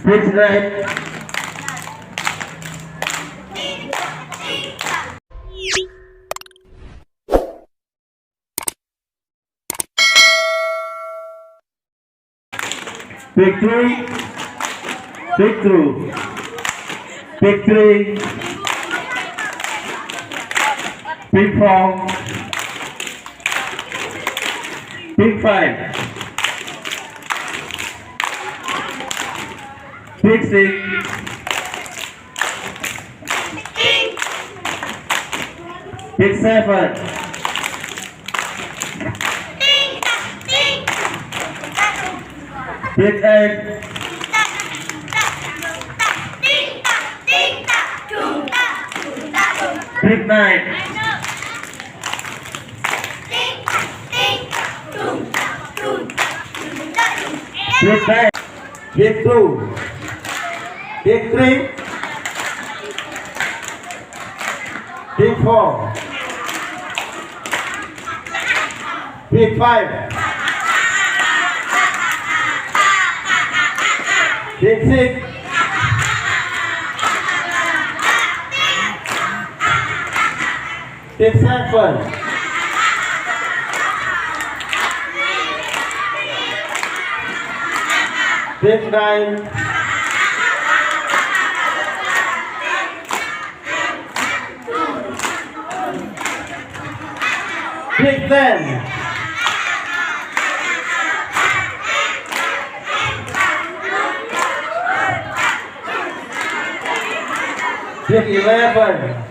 Big 9. Big 3. Big 2. Big 3. Big 4. Big 5. Big 6. Big 7. Big 8. Big 9. Big 10. Big 2. Big 3. Big 4. Big 5. Big 6. Big 7. Big 9. Big 10. Big 11.